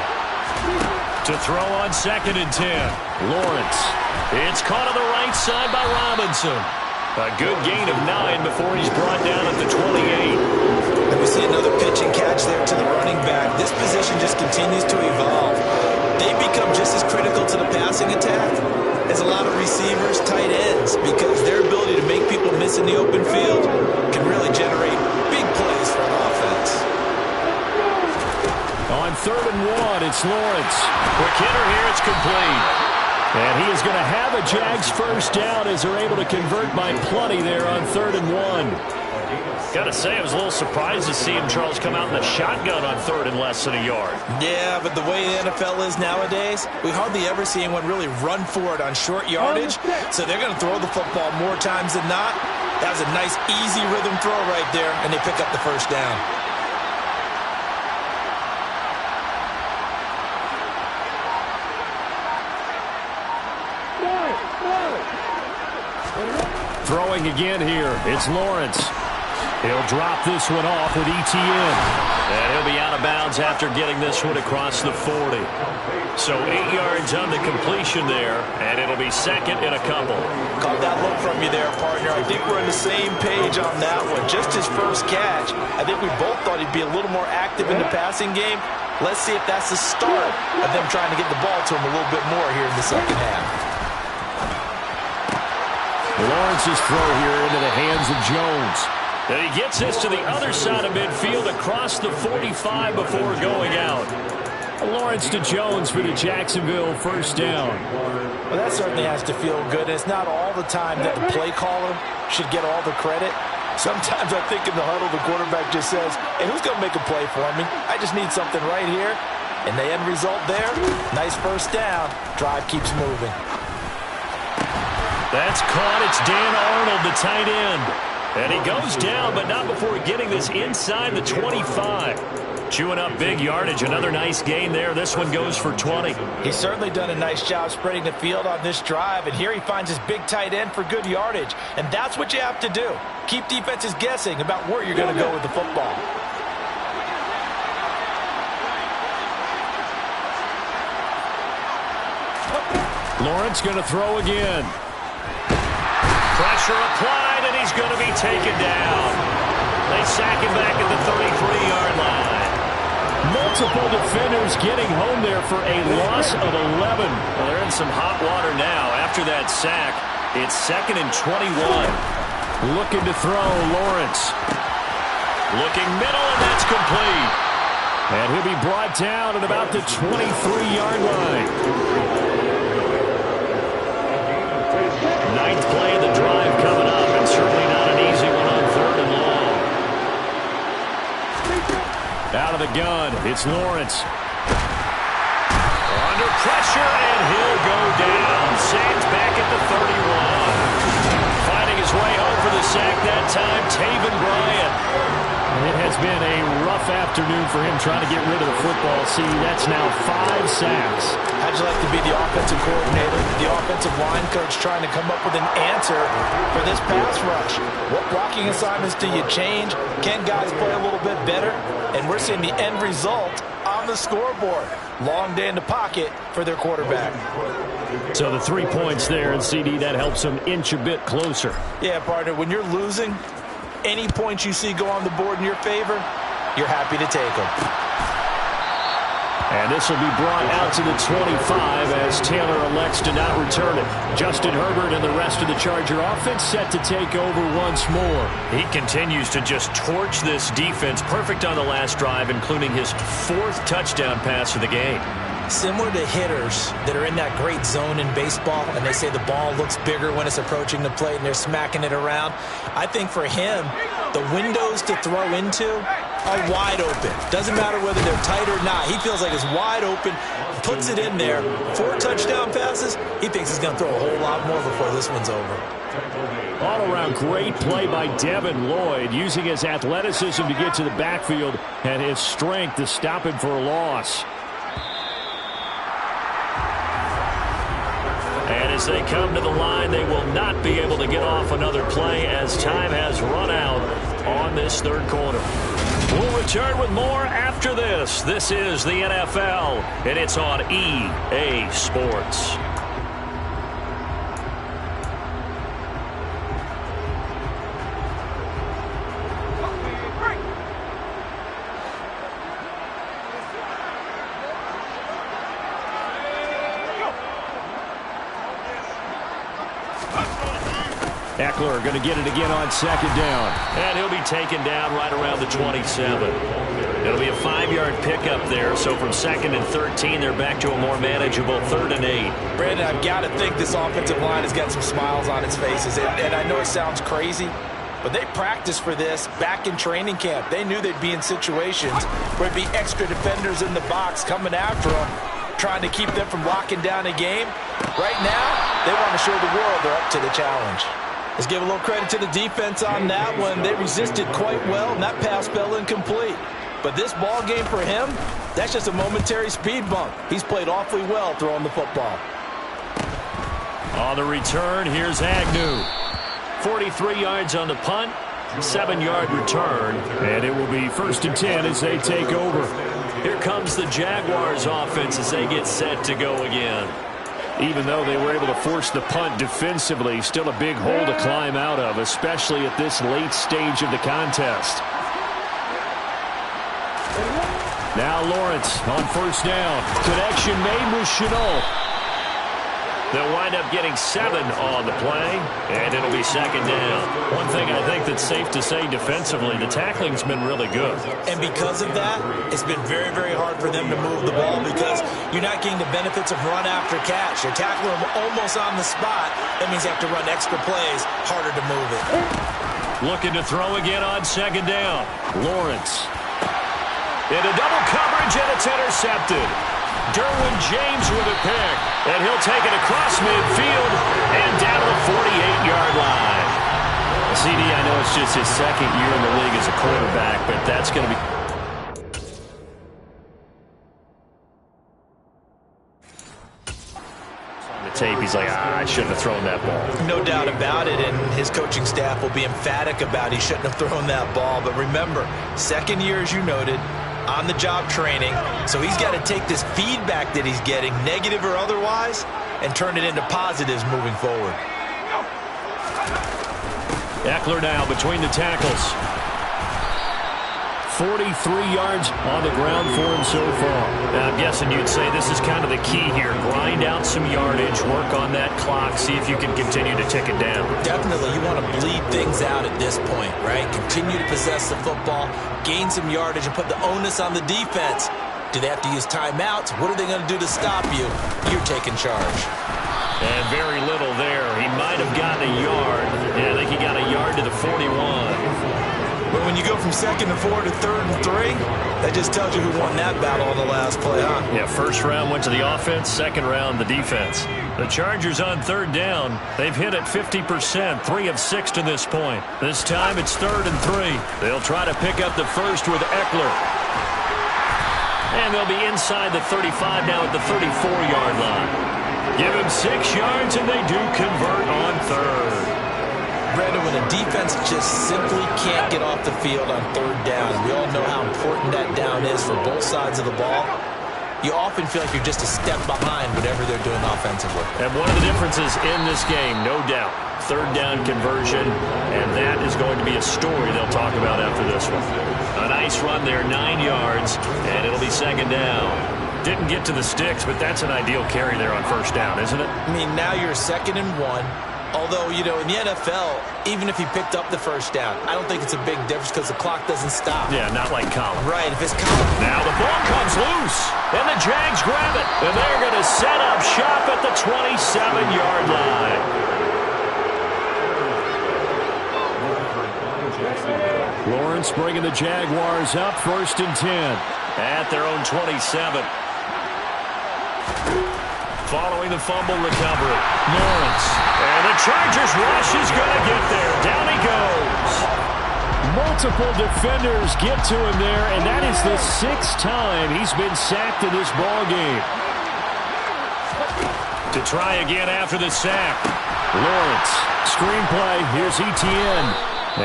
To throw on 2nd and 10. Lawrence. It's caught on the right side by Robinson. A good gain of 9 before he's brought down at the 28. And we see another pitch and catch there to the running back. This position just continues to evolve. They become just as critical to the passing attack as a lot of receivers, tight ends, because their ability to make people miss in the open field can really generate big plays for an offense. On 3rd and 1, it's Lawrence. Quick hitter here, it's complete. And he is going to have a Jags 1st down as they're able to convert by plenty there on 3rd and 1. Got to say, I was a little surprised to see him, Charles, come out in the shotgun on 3rd and less than a yard. Yeah, but the way the NFL is nowadays, we hardly ever see anyone really run for it on short yardage. So they're going to throw the football more times than not. That was a nice, easy rhythm throw right there, and they pick up the 1st down. Throwing again here. It's Lawrence. He'll drop this one off with ETN. And he'll be out of bounds after getting this one across the 40. So 8 yards on the completion there, and it'll be second in a couple. Caught that look from you there, partner. I think we're on the same page on that one. Just his first catch, I think we both thought he'd be a little more active in the passing game. Let's see if that's the start of them trying to get the ball to him a little bit more here in the second half. Lawrence's throw here into the hands of Jones. And he gets this to the other side of midfield across the 45 before going out. Lawrence to Jones for the Jacksonville first down. Well, that certainly has to feel good. It's not all the time that the play caller should get all the credit. Sometimes I think in the huddle, the quarterback just says, hey, who's going to make a play for me? I just need something right here. And the end result there, nice first down. Drive keeps moving. That's caught. It's Dan Arnold, the tight end. And he goes down, but not before getting this inside the 25. Chewing up big yardage. Another nice gain there. This one goes for 20. He's certainly done a nice job spreading the field on this drive. And here he finds his big tight end for good yardage. And that's what you have to do. Keep defenses guessing about where you're going to go with the football. Lawrence going to throw again. Pressure applied, and he's going to be taken down. They sack him back at the 33-yard line. Multiple defenders getting home there for a loss of 11. Well, they're in some hot water now. After that sack, it's 2nd and 21. Looking to throw, Lawrence. Looking middle, and that's complete. And he'll be brought down at about the 23-yard line. Ninth play of the drive coming up, and certainly not an easy one on 3rd and long. Out of the gun, it's Lawrence. Under pressure, and he'll go down. Sands back at the 31. Finding his way home for the sack that time, Taven Bryant. It has been a rough afternoon for him trying to get rid of the football. See, that's now 5 sacks. How'd you like to be the offensive coordinator, the offensive line coach trying to come up with an answer for this pass rush? What blocking assignments do you change? Can guys play a little bit better? And we're seeing the end result on the scoreboard. Long day in the pocket for their quarterback. So the 3 points there, and CD, that helps them inch a bit closer. Yeah, partner, when you're losing, any points you see go on the board in your favor, you're happy to take them. And this will be brought out to the 25 as Taylor elects to not return it. Justin Herbert and the rest of the Charger offense set to take over once more. He continues to just torch this defense. Perfect on the last drive, including his 4th touchdown pass of the game. Similar to hitters that are in that great zone in baseball, and they say the ball looks bigger when it's approaching the plate and they're smacking it around. I think for him, the windows to throw into are wide open. Doesn't matter whether they're tight or not. He feels like it's wide open, puts it in there. 4 touchdown passes. He thinks he's going to throw a whole lot more before this one's over. All-around great play by Devin Lloyd, using his athleticism to get to the backfield and his strength to stop him for a loss. And as they come to the line, they will not be able to get off another play as time has run out on this 3rd quarter. We'll return with more after this. This is the NFL, and it's on EA Sports. Eckler going to get it again on 2nd down. And he'll be taken down right around the 27. It'll be a 5-yard pickup there. So from 2nd and 13, they're back to a more manageable 3rd and 8. Brandon, I've got to think this offensive line has got some smiles on its faces. And I know it sounds crazy, but they practiced for this back in training camp. They knew they'd be in situations where there'd be extra defenders in the box coming after them, trying to keep them from locking down a game. Right now, they want to show the world they're up to the challenge. Let's give a little credit to the defense on that one. They resisted quite well, and that pass fell incomplete. But this ball game for him, that's just a momentary speed bump. He's played awfully well throwing the football. On the return, here's Agnew. 40 23 yards on the punt, 7-yard return. And it will be 1st and 10 as they take over. Here comes the Jaguars offense as they get set to go again. Even though they were able to force the punt defensively, still a big hole to climb out of, especially at this late stage of the contest. Now Lawrence on 1st down. Connection made with Chenault. They'll wind up getting 7 on the play, and it'll be 2nd down. One thing I think that's safe to say defensively, the tackling's been really good. And because of that, it's been very, very hard for them to move the ball because you're not getting the benefits of run after catch. You're tackling them almost on the spot. That means you have to run extra plays, harder to move it. Looking to throw again on 2nd down. Lawrence. Into double coverage, and it's intercepted. Derwin James with a pick, and he'll take it across midfield and down to the 48-yard line. CD, I know it's just his 2nd year in the league as a quarterback, but that's going to be... On the tape, he's like, I shouldn't have thrown that ball. No doubt about it, and his coaching staff will be emphatic about he shouldn't have thrown that ball. But remember, 2nd year, as you noted, on-the-job training, so he's got to take this feedback that he's getting, negative or otherwise, and turn it into positives moving forward. Eckler now between the tackles. 43 yards on the ground for him so far. Now, I'm guessing you'd say this is kind of the key here. Grind out some yardage, work on that clock, see if you can continue to tick it down. Definitely. You want to bleed things out at this point, right? Continue to possess the football, gain some yardage, and put the onus on the defense. Do they have to use timeouts? What are they going to do to stop you? You're taking charge. And very little there. He might have gotten a yard. Yeah, I think he got a yard to the 41. But when you go from 2nd and 4 to 3rd and 3, that just tells you who won that battle on the last play, huh? Yeah, 1st round went to the offense, 2nd round the defense. The Chargers on 3rd down. They've hit it 50%, 3 of 6 to this point. This time it's 3rd and 3. They'll try to pick up the first with Eckler. And they'll be inside the 35 now at the 34-yard line. Give him 6 yards, and they do convert on 3rd. Brandon, when a defense just simply can't get off the field on 3rd down, we all know how important that down is for both sides of the ball. You often feel like you're just a step behind whatever they're doing offensively. And one of the differences in this game, no doubt, 3rd down conversion, and that is going to be a story they'll talk about after this one. A nice run there, 9 yards, and it'll be 2nd down. Didn't get to the sticks, but that's an ideal carry there on 1st down, isn't it? I mean, now you're 2nd and 1. Although, you know, in the NFL, even if he picked up the 1st down, I don't think it's a big difference because the clock doesn't stop. Yeah, not like Colin. Right, if it's Colin. Now the ball comes loose, and the Jags grab it, and they're going to set up shop at the 27-yard line. Lawrence bringing the Jaguars up, 1st and 10. At their own 27. Following the fumble recovery, Lawrence. And the Chargers rush is going to get there. Down he goes. Multiple defenders get to him there, and that is the 6th time he's been sacked in this ballgame. To try again after the sack. Lawrence, screenplay, here's Etienne.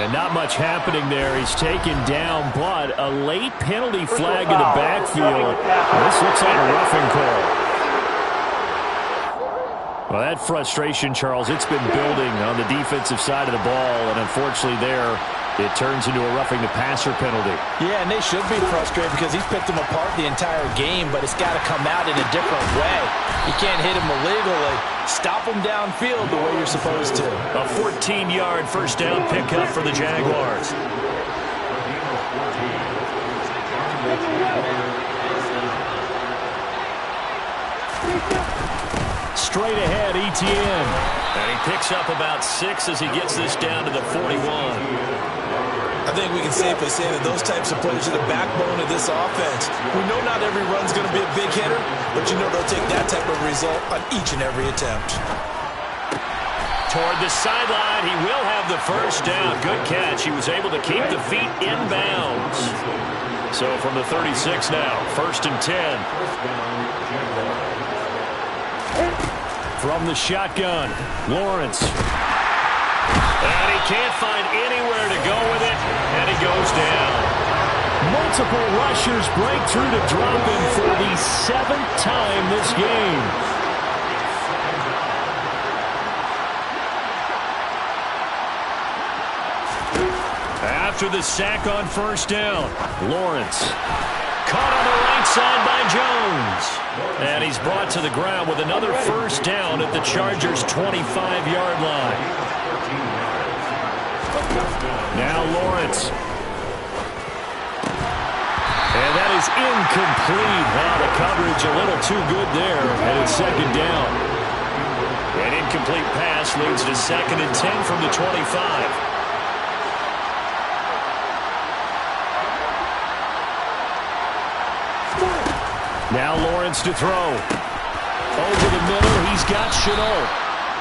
And not much happening there. He's taken down, but a late penalty flag in the backfield. This looks like a roughing call. Well, that frustration, Charles, it's been building on the defensive side of the ball, and unfortunately there, it turns into a roughing the passer penalty. Yeah, and they should be frustrated because he's picked them apart the entire game, but it's got to come out in a different way. You can't hit him illegally. Stop him downfield the way you're supposed to. A 14-yard 1st down pickup for the Jaguars. Straight ahead, Etienne. And he picks up about 6 as he gets this down to the 41. I think we can safely say that those types of plays are the backbone of this offense. We know not every run's going to be a big hitter, but you know they'll take that type of result on each and every attempt. Toward the sideline, he will have the 1st down. Good catch. He was able to keep the feet in bounds. So from the 36 now, 1st and 10. From the shotgun, Lawrence. And he can't find anywhere to go with it, and he goes down. Multiple rushers break through to drop him for the 7th time this game. After the sack on first down, Lawrence caught on the right side by Jones. And he's brought to the ground with another first down at the Chargers' 25-yard line. Now Lawrence. And that is incomplete. Wow, the coverage a little too good there. And it's second down. An incomplete pass leads to 2nd and 10 from the 25. Now Lawrence to throw. Over the middle, he's got Chenault.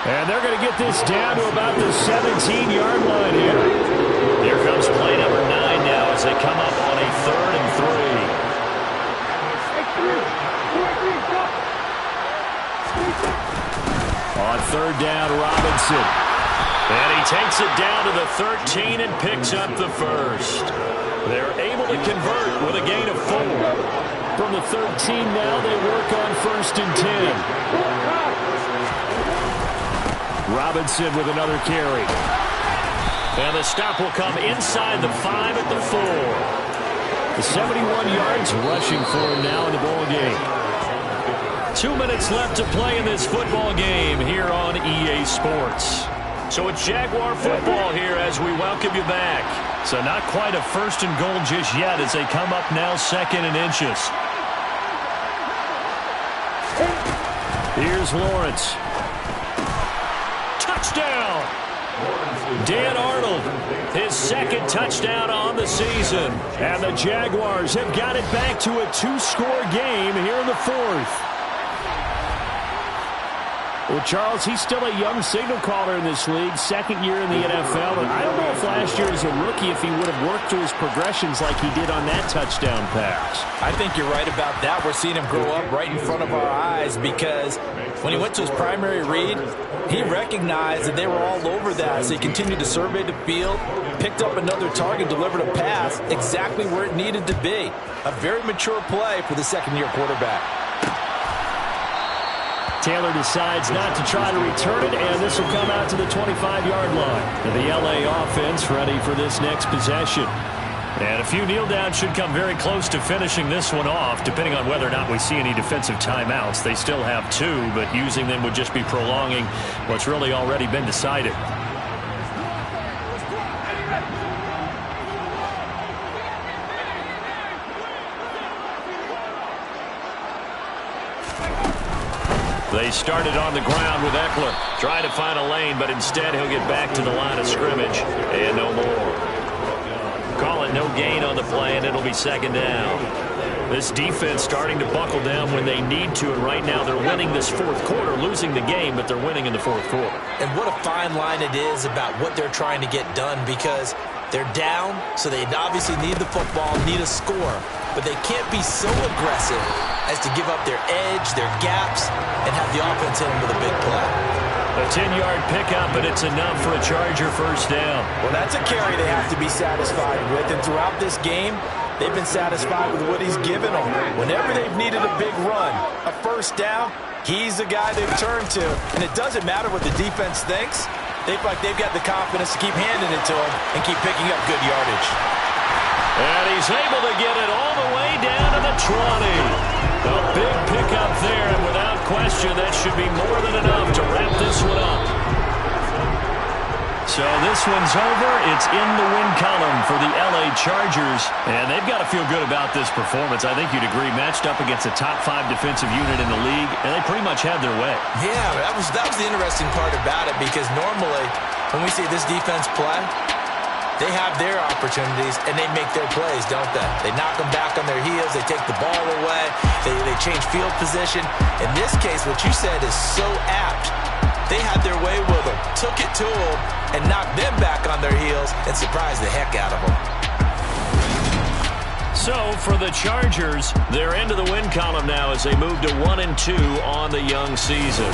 And they're going to get this down to about the 17-yard line here. Here comes play number 9 now as they come up on a 3rd and 3. On 3rd down, Robinson. And he takes it down to the 13 and picks up the first. They're able to convert with a gain of 4. From the 13 now, they work on 1st and 10. Robinson with another carry. And the stop will come inside the 5 at the 4. The 71 yards rushing for him now in the ball game. 2 minutes left to play in this football game here on EA Sports. So it's Jaguar football here as we welcome you back. So not quite a 1st and goal just yet as they come up now 2nd and inches. Here's Lawrence. Touchdown! Dan Arnold, his 2nd touchdown on the season. And the Jaguars have got it back to a 2-score game here in the 4th. Well, Charles, he's still a young signal caller in this league, 2nd year in the NFL. And I don't know if last year as a rookie if he would have worked through his progressions like he did on that touchdown pass. I think you're right about that. We're seeing him grow up right in front of our eyes because when he went to his primary read, he recognized that they were all over that. So he continued to survey the field, picked up another target, delivered a pass exactly where it needed to be. A very mature play for the 2nd-year quarterback. Taylor decides not to try to return it, and this will come out to the 25-yard line. And the LA offense ready for this next possession. And a few kneel downs should come very close to finishing this one off, depending on whether or not we see any defensive timeouts. They still have 2, but using them would just be prolonging what's really already been decided. They started on the ground with Eckler. Trying to find a lane, but instead he'll get back to the line of scrimmage. And no more. Call it no gain on the play, and it'll be 2nd down. This defense starting to buckle down when they need to, and right now they're winning this 4th quarter, losing the game, but they're winning in the 4th quarter. And what a fine line it is about what they're trying to get done because they're down, so they obviously need the football, need a score, but they can't be so aggressive as to give up their edge, their gaps, and have the offense hit them with a big play. A 10-yard pickup, and it's enough for a Charger first down. Well, that's a carry they have to be satisfied with, and throughout this game, they've been satisfied with what he's given them. Whenever they've needed a big run, a first down, he's the guy they've turned to. And it doesn't matter what the defense thinks. They feel like they've got the confidence to keep handing it to him and keep picking up good yardage. And he's able to get it all the way down to the 20. A big pickup there, and without question, that should be more than enough to wrap this one up. So this one's over. It's in the win column for the LA Chargers, and they've got to feel good about this performance. I think you'd agree, matched up against a top 5 defensive unit in the league, and they pretty much had their way. Yeah, that was the interesting part about it, because normally when we see this defense play, they have their opportunities, and they make their plays, don't they? They knock them back on their heels. They take the ball away. They change field position. In this case, what you said is so apt. They had their way with them, took it to them, and knocked them back on their heels and surprised the heck out of them. So for the Chargers, they're into the win column now as they move to 1-2 on the young season.